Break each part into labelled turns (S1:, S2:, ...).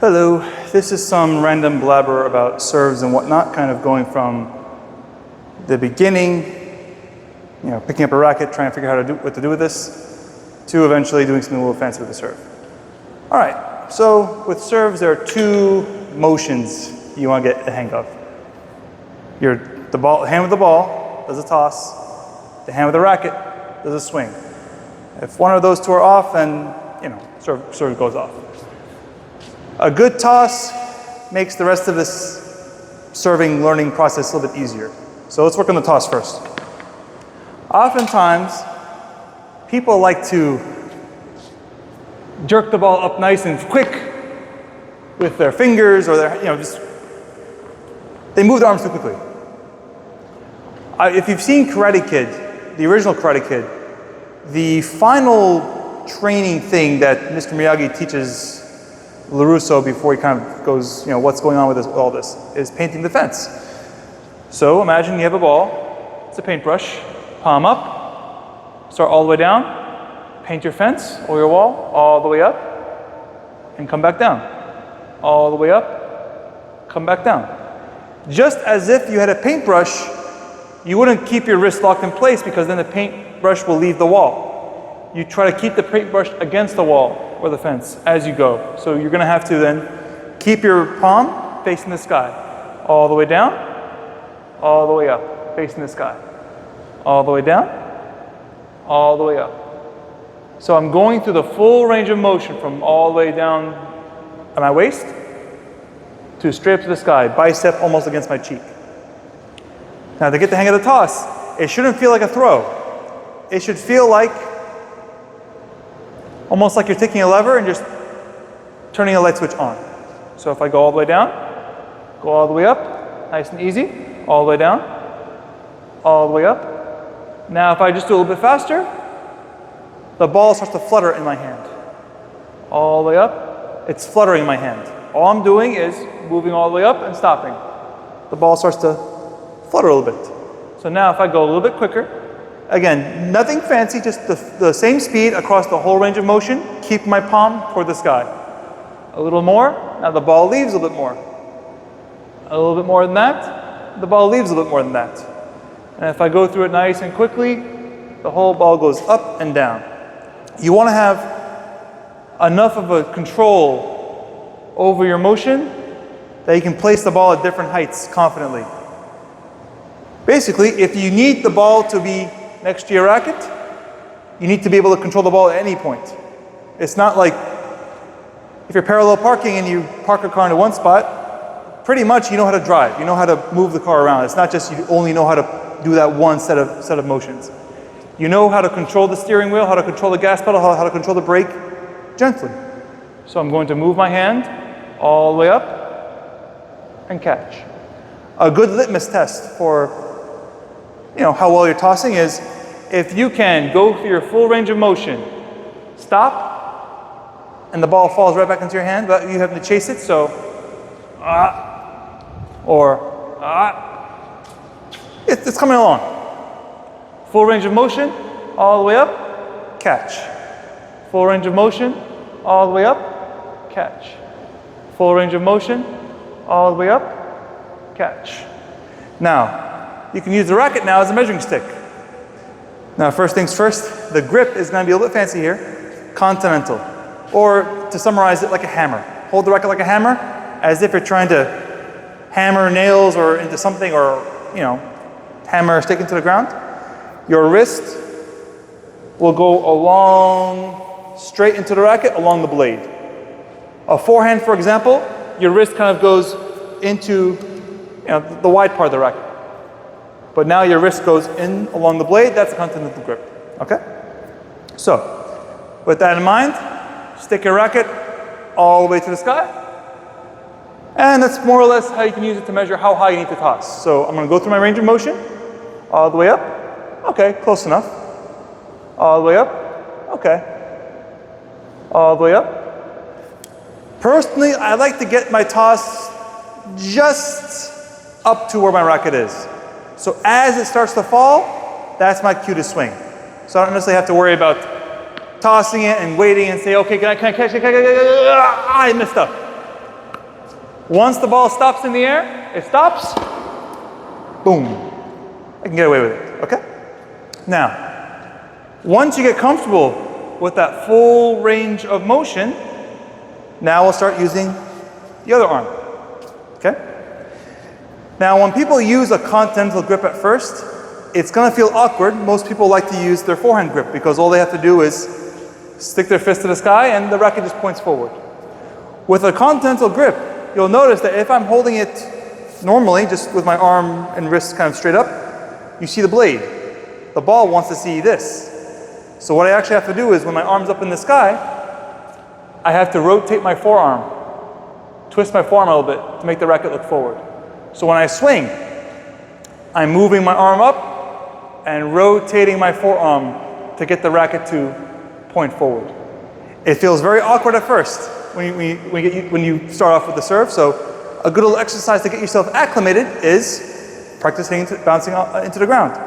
S1: Hello, this is some random blabber about serves and whatnot, kind of going from the beginning, picking up a racket, trying to figure out what to do with this, to eventually doing something a little fancy with the serve. All right, so with serves, there are two motions you want to get the hang of. The hand with the ball does a toss, the hand with the racket does a swing. If one of those two are off, then serve goes off. A good toss makes the rest of this serving learning process a little bit easier. So let's work on the toss first. Oftentimes, people like to jerk the ball up nice and quick with their fingers or they move their arms too quickly. If you've seen Karate Kid, the original Karate Kid, the final training thing that Mr. Miyagi teaches LaRusso before he kind of goes, what's going on with all this, is painting the fence. So imagine you have a ball, it's a paintbrush, palm up, start all the way down, paint your fence or your wall all the way up, and come back down. All the way up, come back down. Just as if you had a paintbrush, you wouldn't keep your wrist locked in place because then the paintbrush will leave the wall. You try to keep the paintbrush against the wall or the fence as you go. So you're gonna have to then keep your palm facing the sky. All the way down, all the way up, facing the sky. All the way down, all the way up. So I'm going through the full range of motion from all the way down at my waist to straight up to the sky, bicep almost against my cheek. Now to get the hang of the toss, it shouldn't feel like a throw. It should feel like almost like you're taking a lever and just turning a light switch on. So if I go all the way down, go all the way up, nice and easy, all the way down, all the way up. Now if I just do a little bit faster, the ball starts to flutter in my hand. All the way up, it's fluttering in my hand. All I'm doing is moving all the way up and stopping. The ball starts to flutter a little bit. So now if I go a little bit quicker, again, nothing fancy, just the same speed across the whole range of motion, keep my palm toward the sky. A little more, now the ball leaves a little bit more. A little bit more than that, the ball leaves a little bit more than that. And if I go through it nice and quickly, the whole ball goes up and down. You want to have enough of a control over your motion that you can place the ball at different heights confidently. Basically, if you need the ball to be next to your racket, you need to be able to control the ball at any point. It's not like if you're parallel parking and you park a car into one spot, pretty much you know how to drive. You know how to move the car around. It's not just you only know how to do that one set of motions. You know how to control the steering wheel, how to control the gas pedal, how to control the brake gently. So I'm going to move my hand all the way up and catch. A good litmus test for how well you're tossing is if you can go through your full range of motion, stop, and the ball falls right back into your hand, but you have to chase it, so it's coming along. Full range of motion, all the way up, catch. Full range of motion, all the way up, catch. Full range of motion, all the way up, catch. Now, you can use the racket now as a measuring stick. Now, first things first, the grip is going to be a little bit fancy here, continental. Or to summarize it, like a hammer. Hold the racket like a hammer, as if you're trying to hammer nails or into something, or hammer a stick into the ground. Your wrist will go along, straight into the racket, along the blade. A forehand, for example, your wrist kind of goes into the wide part of the racket. But now your wrist goes in along the blade, that's a continental grip, okay? So, with that in mind, stick your racket all the way to the sky. And that's more or less how you can use it to measure how high you need to toss. So I'm gonna go through my range of motion, all the way up, okay, close enough. All the way up, okay. All the way up. Personally, I like to get my toss just up to where my racket is. So as it starts to fall, that's my cue to swing. So I don't necessarily have to worry about tossing it and waiting and say, okay, can I catch it? I messed up. Once the ball stops in the air, it stops, boom. I can get away with it, okay? Now, once you get comfortable with that full range of motion, now we'll start using the other arm, okay? Now, when people use a continental grip at first, it's gonna feel awkward. Most people like to use their forehand grip because all they have to do is stick their fist to the sky and the racket just points forward. With a continental grip, you'll notice that if I'm holding it normally, just with my arm and wrist kind of straight up, you see the blade. The ball wants to see this. So what I actually have to do is when my arm's up in the sky, I have to rotate my forearm, twist my forearm a little bit to make the racket look forward. So when I swing, I'm moving my arm up and rotating my forearm to get the racket to point forward. It feels very awkward at first when you start off with the serve, so a good little exercise to get yourself acclimated is practicing bouncing into the ground.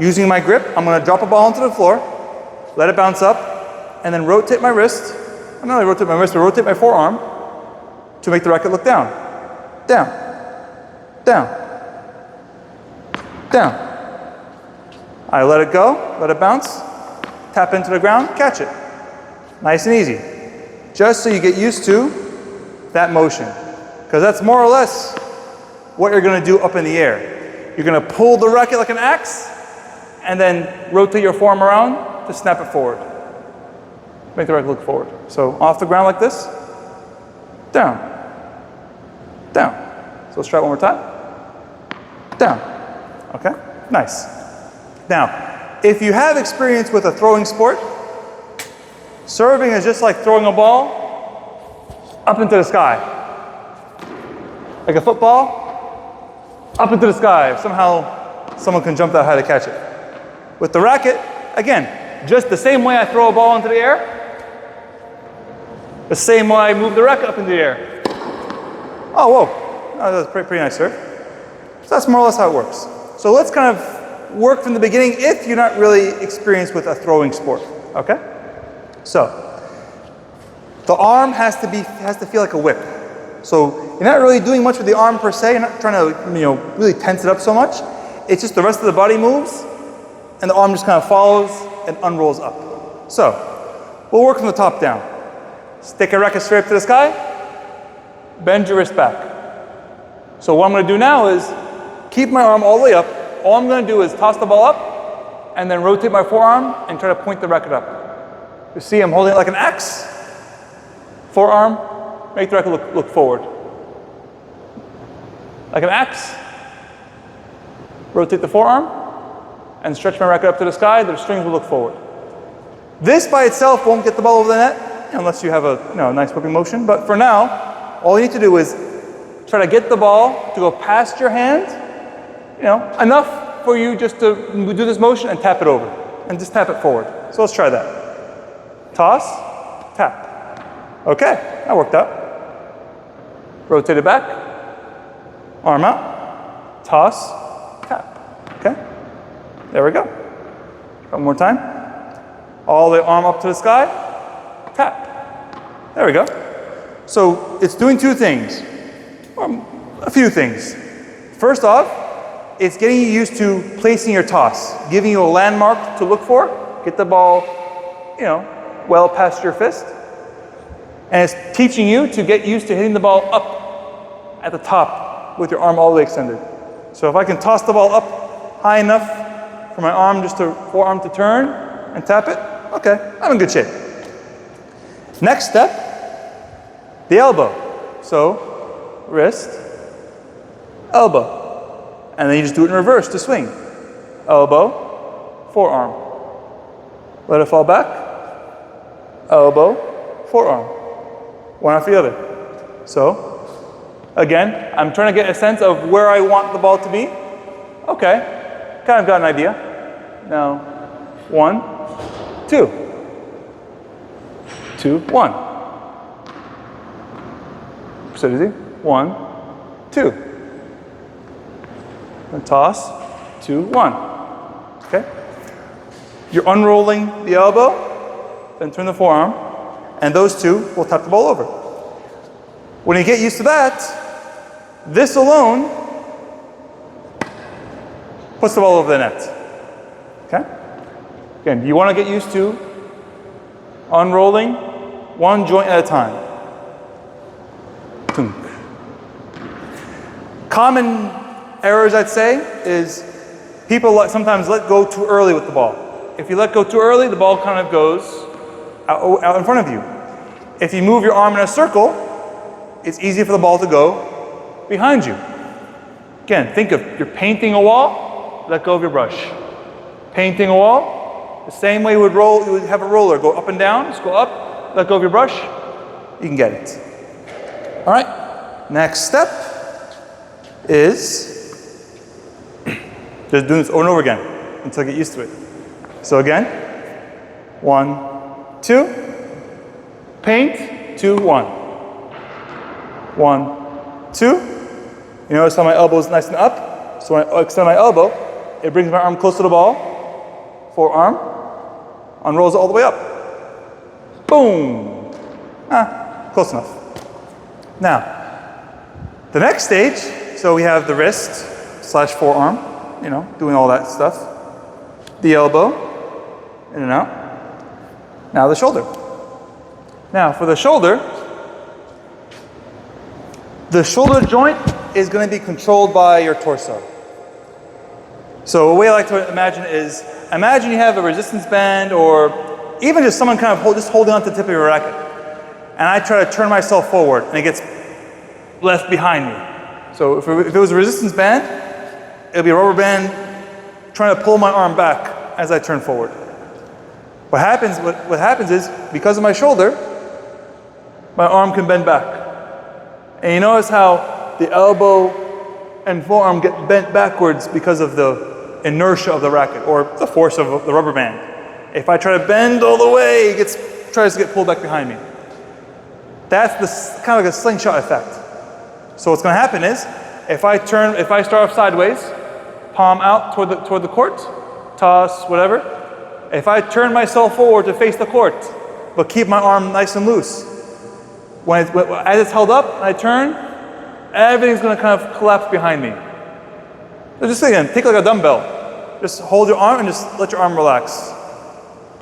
S1: Using my grip, I'm going to drop a ball onto the floor, let it bounce up, and then rotate my wrist. Not only rotate my wrist, but rotate my forearm to make the racket look down. Down. Down. Down. I let it go, let it bounce, tap into the ground, catch it. Nice and easy. Just so you get used to that motion. Because that's more or less what you're going to do up in the air. You're going to pull the racket like an axe, and then rotate your forearm around to snap it forward. Make the racket look forward. So off the ground like this, down, down. So let's try it one more time. Down. Okay, nice. Now, if you have experience with a throwing sport, serving is just like throwing a ball up into the sky. Like a football, up into the sky. Somehow someone can jump that high to catch it. With the racket, again, just the same way I throw a ball into the air, the same way I move the racket up into the air. Oh, whoa, oh, that's pretty nice, sir. So that's more or less how it works. So let's kind of work from the beginning if you're not really experienced with a throwing sport, okay? So, the arm has to feel like a whip. So you're not really doing much with the arm per se. You're not trying to, really tense it up so much. It's just the rest of the body moves, and the arm just kind of follows and unrolls up. So we'll work from the top down. Stick a racket straight up to the sky. Bend your wrist back. So what I'm going to do now is keep my arm all the way up. All I'm going to do is toss the ball up, and then rotate my forearm and try to point the racket up. You see, I'm holding it like an axe. Forearm. Make the racket look forward. Like an axe. Rotate the forearm and stretch my racket up to the sky. The strings will look forward. This by itself won't get the ball over the net unless you have a nice whipping motion. But for now, all you need to do is try to get the ball to go past your hand, enough for you just to do this motion and tap it over. And just tap it forward. So let's try that. Toss, tap. Okay, that worked out. Rotate it back, arm out, toss, tap. Okay, there we go. One more time. All the arm up to the sky, tap. There we go. So it's doing two things, or a few things. First off, it's getting you used to placing your toss, giving you a landmark to look for, get the ball, well past your fist. And it's teaching you to get used to hitting the ball up at the top with your arm all the way extended. So if I can toss the ball up high enough for my forearm to turn and tap it, okay, I'm in good shape. Next step, the elbow. So wrist, elbow. And then you just do it in reverse to swing. Elbow, forearm. Let it fall back. Elbow, forearm. One after the other. So, again, I'm trying to get a sense of where I want the ball to be. Okay, kind of got an idea. Now, 1, 2. 2, 1. So easy. 1, 2. And toss, 2, 1. Okay? You're unrolling the elbow, then turn the forearm, and those two will tap the ball over. When you get used to that, This alone puts the ball over the net. Okay? Again, you want to get used to unrolling one joint at a time. Tunk. Common errors, I'd say, is people sometimes let go too early with the ball. If you let go too early, the ball kind of goes out in front of you. If you move your arm in a circle, it's easy for the ball to go behind you. Again, think of you're painting a wall, let go of your brush. Painting a wall, the same way you would have a roller, go up and down, just go up, let go of your brush, you can get it. All right, next step is just doing this over and over again until you get used to it. So again, 1, 2, paint, 2, 1. 1, 2. You notice how my elbow is nice and up? So when I extend my elbow, it brings my arm close to the ball. Forearm, unrolls it all the way up. Boom. Close enough. Now, the next stage, so we have the wrist / forearm, doing all that stuff. The elbow, in and out. Now the shoulder. Now for the shoulder joint is going to be controlled by your torso. So a way I like to imagine is, imagine you have a resistance band or even just someone kind of holding on to the tip of your racket. And I try to turn myself forward and it gets left behind me. So if it was a resistance band, it would be a rubber band trying to pull my arm back as I turn forward. What happens is, because of my shoulder, my arm can bend back. And you notice how the elbow and forearm get bent backwards because of the inertia of the racket or the force of the rubber band. If I try to bend all the way, it tries to get pulled back behind me. That's kind of like a slingshot effect. So what's going to happen is, if I start off sideways, palm out toward the court, toss, whatever. If I turn myself forward to face the court, but keep my arm nice and loose, as it's held up and I turn, everything's going to kind of collapse behind me. So just again, take like a dumbbell. Just hold your arm and just let your arm relax.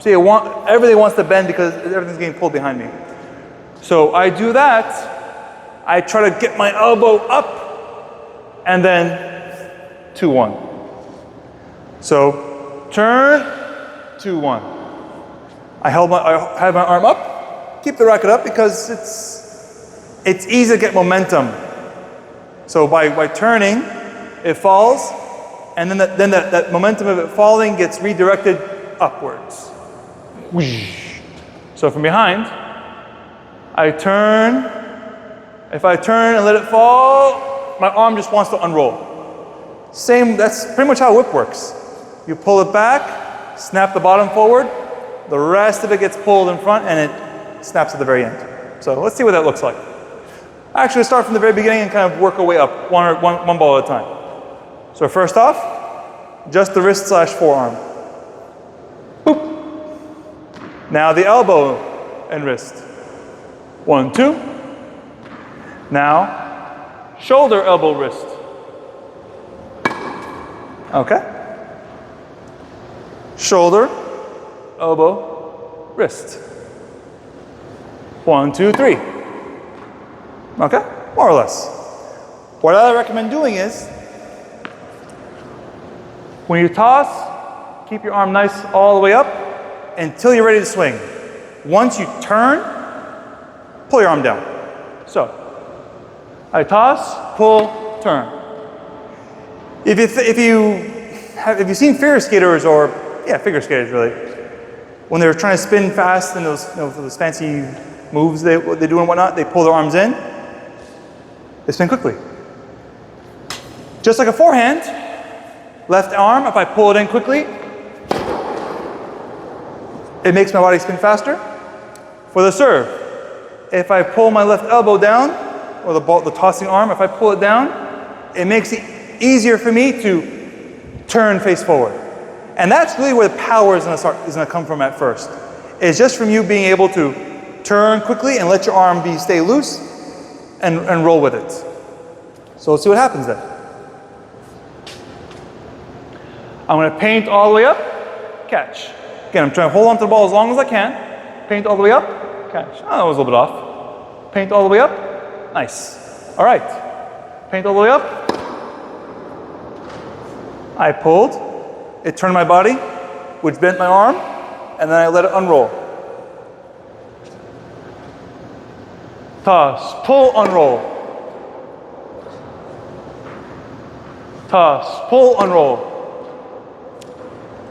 S1: See, everything wants to bend because everything's getting pulled behind me. So I do that. I try to get my elbow up, and then 2, 1. So turn, 2, 1. I have my arm up. Keep the racket up because it's easy to get momentum. So by turning, it falls, and then that momentum of it falling gets redirected upwards. So from behind, I turn. If I turn and let it fall, my arm just wants to unroll. That's pretty much how a whip works. You pull it back, snap the bottom forward, the rest of it gets pulled in front, and it snaps at the very end. So let's see what that looks like. Actually, start from the very beginning and kind of work our way up, one ball at a time. So first off, just the wrist / forearm. Boop. Now the elbow and wrist. 1, 2. Now, shoulder, elbow, wrist. Okay. Shoulder, elbow, wrist. 1, 2, 3. Okay, more or less. What I recommend doing is, when you toss, keep your arm nice all the way up until you're ready to swing. Once you turn, pull your arm down. So, I toss, pull, turn. If you've seen figure skaters figure skaters really, when they're trying to spin fast and those fancy moves they do and whatnot, they pull their arms in, they spin quickly. Just like a forehand, left arm, if I pull it in quickly, it makes my body spin faster. For the serve, if I pull my left elbow down, or the tossing arm, if I pull it down, it makes it easier for me to turn face forward. And that's really where the power is going to come from at first. It's just from you being able to turn quickly and let your arm stay loose and roll with it. So let's see what happens then. I'm going to paint all the way up, catch. Again, I'm trying to hold on to the ball as long as I can. Paint all the way up, catch. Oh, that was a little bit off. Paint all the way up, nice. All right, paint all the way up. I pulled, it turned my body, which bent my arm, and then I let it unroll. Toss, pull, unroll. Toss, pull, unroll.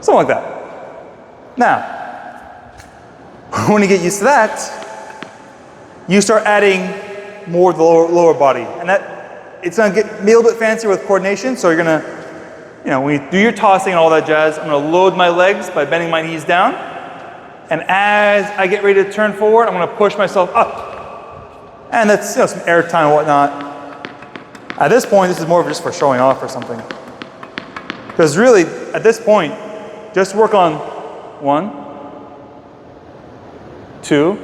S1: Something like that. Now, when you get used to that, you start adding more to the lower body. And that, it's gonna get a little bit fancier with coordination, so you're gonna, when you do your tossing and all that jazz, I'm gonna load my legs by bending my knees down. And as I get ready to turn forward, I'm gonna push myself up. And that's some air time and whatnot. At this point, this is more of just for showing off or something. Because really, at this point, just work on 1, 2,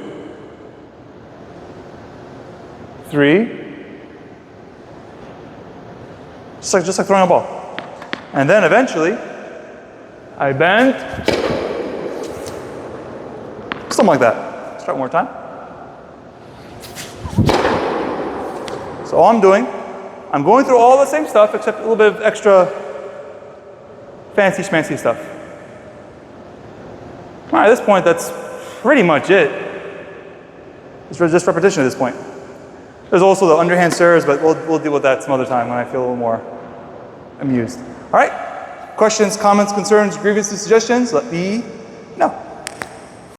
S1: 3. Just like throwing a ball. And then eventually, I bend. Something like that. Let's try one more time. So all I'm doing, I'm going through all the same stuff except a little bit of extra fancy schmancy stuff. All right, at this point, that's pretty much it. It's just repetition at this point. There's also the underhand serves, but we'll deal with that some other time when I feel a little more amused. All right, questions, comments, concerns, grievances, suggestions, let me know.